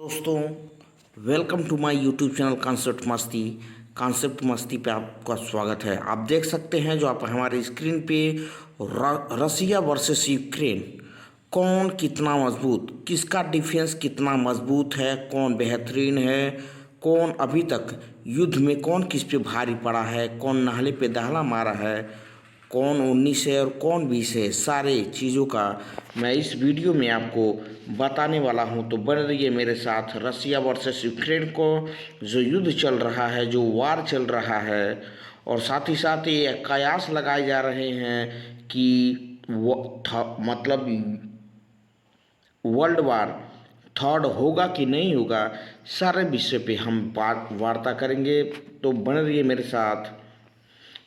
दोस्तों, welcome to my YouTube channel concept मस्ती पे आपका स्वागत है। आप देख सकते हैं जो आप हमारे स्क्रीन पे रसिया वर्सेस यूक्रेन, कौन कितना मजबूत, किसका डिफेंस कितना मजबूत है, कौन बेहतरीन है, कौन अभी तक युद्ध में कौन किस पे भारी पड़ा है, कौन नाले पे दहला मारा है, कौन 19 है और कौन 20 है, सारे चीज़ों का मैं इस वीडियो में आपको बताने वाला हूं। तो बन रही है मेरे साथ रसिया वर्सेस यूक्रेन को जो युद्ध चल रहा है, जो वार चल रहा है, और साथ ही साथ ये कयास लगाए जा रहे हैं कि मतलब वर्ल्ड वार थर्ड होगा कि नहीं होगा। सारे विषय पे हम वार्ता करेंगे, तो बन रही है मेरे साथ।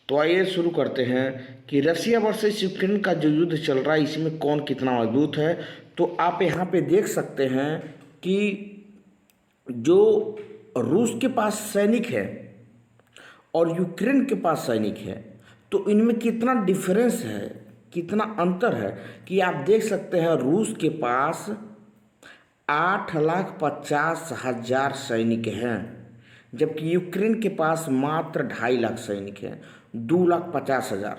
तो आइए शुरू करते हैं कि रसिया वर्सेस यूक्रेन का जो युद्ध चल रहा है इसमें कौन कितना मजबूत है। तो आप यहाँ पे देख सकते हैं कि जो रूस के पास सैनिक है और यूक्रेन के पास सैनिक है, तो इनमें कितना डिफरेंस है, कितना अंतर है कि आप देख सकते हैं रूस के पास 8,50,000 सैनिक हैं, जबकि यूक्रेन के पास मात्र 2.5 लाख सैनिक हैं, 2,50,000।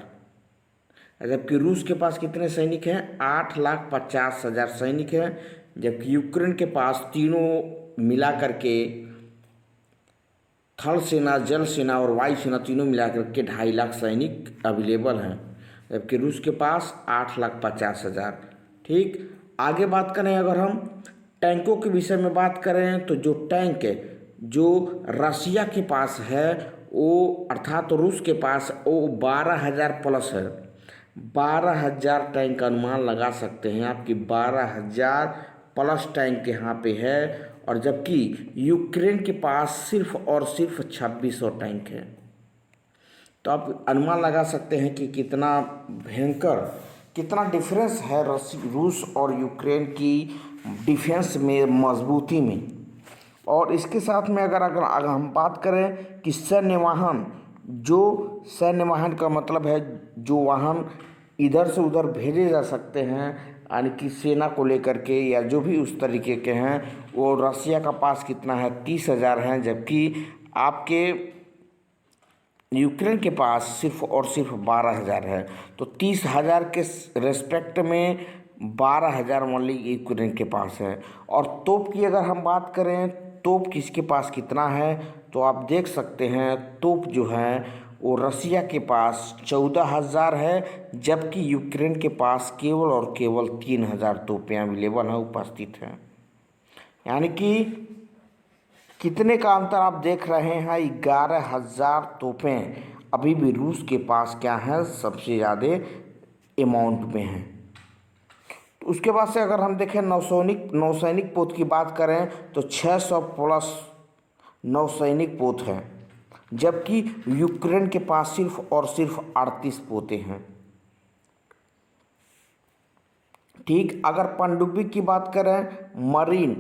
जबकि रूस के पास कितने सैनिक हैं? 8,50,000 सैनिक हैं, जबकि यूक्रेन के पास तीनों मिला करके थल सेना, जल सेना और वायु सेना तीनों मिलाकर के 2.5 लाख सैनिक अवेलेबल हैं, जबकि रूस के पास 8,50,000। ठीक, आगे बात करें, अगर हम टैंकों के विषय में बात करें तो जो टैंक है जो रसिया के पास है वो, अर्थात रूस के पास, वो 12,000 प्लस है। 12,000 टैंक का अनुमान लगा सकते हैं आपकी 12,000 प्लस टैंक यहाँ पे है, और जबकि यूक्रेन के पास सिर्फ और सिर्फ 2,600 टैंक है। तो आप अनुमान लगा सकते हैं कि कितना भयंकर, कितना डिफरेंस है रूस और यूक्रेन की डिफेंस में, मजबूती में। और इसके साथ में अगर हम बात करें कि सैन्य वाहन, जो सैन्य वाहन का मतलब है जो वाहन इधर से उधर भेजे जा सकते हैं, यानी कि सेना को लेकर के या जो भी उस तरीके के हैं, वो रसिया का पास कितना है? 30,000 हैं, जबकि आपके यूक्रेन के पास सिर्फ और सिर्फ 12,000 है। तो 30,000 के रेस्पेक्ट में 12,000 मान लीजिए यूक्रेन के पास है। और तोप की अगर हम बात करें, तोप किसके पास कितना है, तो आप देख सकते हैं तोप जो है वो रसिया के पास 14,000 है, जबकि यूक्रेन के पास केवल और केवल 3,000 तोपें अवेलेबल हैं, उपस्थित हैं। यानी कि कितने का अंतर आप देख रहे हैं? 11,000 तोपें अभी भी रूस के पास क्या है? सबसे ज़्यादा अमाउंट में हैं। तो उसके बाद से अगर हम देखें नौसैनिक पोत की बात करें तो 600 प्लस नौसैनिक पोत हैं, जबकि यूक्रेन के पास सिर्फ और सिर्फ 38 पोते हैं। ठीक, अगर पनडुब्बी की बात करें, मरीन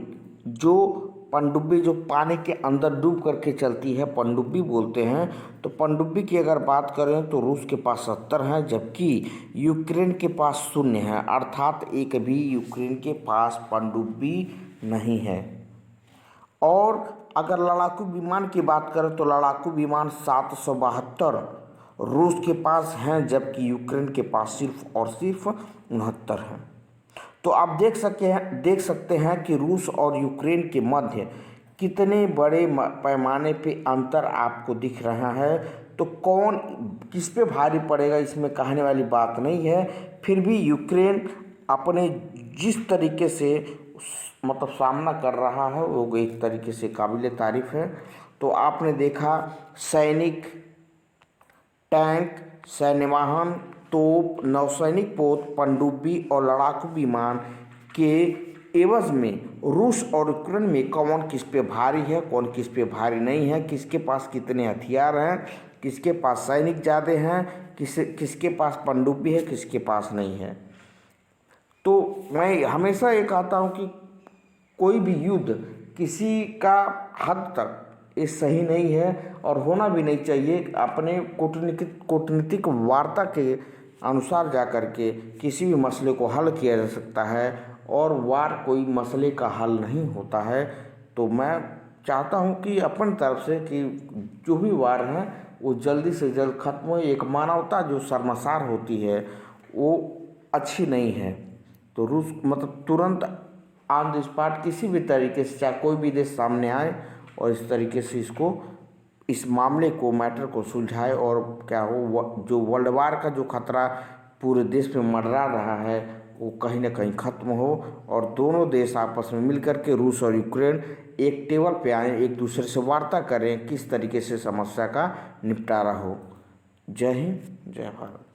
जो पनडुब्बी जो पानी के अंदर डूब करके चलती है, पनडुब्बी बोलते हैं, तो पनडुब्बी की अगर बात करें तो रूस के पास 70 हैं, जबकि यूक्रेन के पास 0 है, अर्थात एक भी यूक्रेन के पास पनडुब्बी नहीं है। और अगर लड़ाकू विमान की बात करें तो लड़ाकू विमान 772 रूस के पास हैं, जबकि यूक्रेन के पास सिर्फ और सिर्फ 69 हैं। तो आप देख सकते हैं कि रूस और यूक्रेन के मध्य कितने बड़े पैमाने पे अंतर आपको दिख रहा है। तो कौन किस पे भारी पड़ेगा, इसमें कहने वाली बात नहीं है। फिर भी यूक्रेन अपने जिस तरीके से मतलब सामना कर रहा है वो एक तरीके से काबिल तारीफ है। तो आपने देखा सैनिक, टैंक, सैन्य वाहन, तोप, नौसैनिक पोत, पनडुब्बी और लड़ाकू विमान के एवज में रूस और यूक्रेन में कौन किस पे भारी है, कौन किस पे भारी नहीं है, किसके पास कितने हथियार हैं, किसके पास सैनिक ज़्यादा हैं, किसके पास पनडुब्बी है, किसके पास नहीं है। तो मैं हमेशा ये कहता हूँ कि कोई भी युद्ध किसी का हद तक ये सही नहीं है और होना भी नहीं चाहिए। अपने कूटनीतिक वार्ता के अनुसार जा कर के किसी भी मसले को हल किया जा सकता है, और वार कोई मसले का हल नहीं होता है। तो मैं चाहता हूँ कि अपन तरफ से कि जो भी वार है वो जल्दी से जल्द खत्म हो। एक मानवता जो शर्मसार होती है वो अच्छी नहीं है। तो रूस मतलब तुरंत ऑन द स्पॉट किसी भी तरीके से, चाहे कोई भी देश सामने आए और इस तरीके से इस मामले को, मैटर को सुलझाए और क्या हो, जो वर्ल्ड वार का जो खतरा पूरे देश में मंडरा रहा है वो कहीं ना कहीं ख़त्म हो और दोनों देश आपस में मिलकर के, रूस और यूक्रेन, एक टेबल पे आएँ, एक दूसरे से वार्ता करें, किस तरीके से समस्या का निपटारा हो। जय हिंद, जय भारत।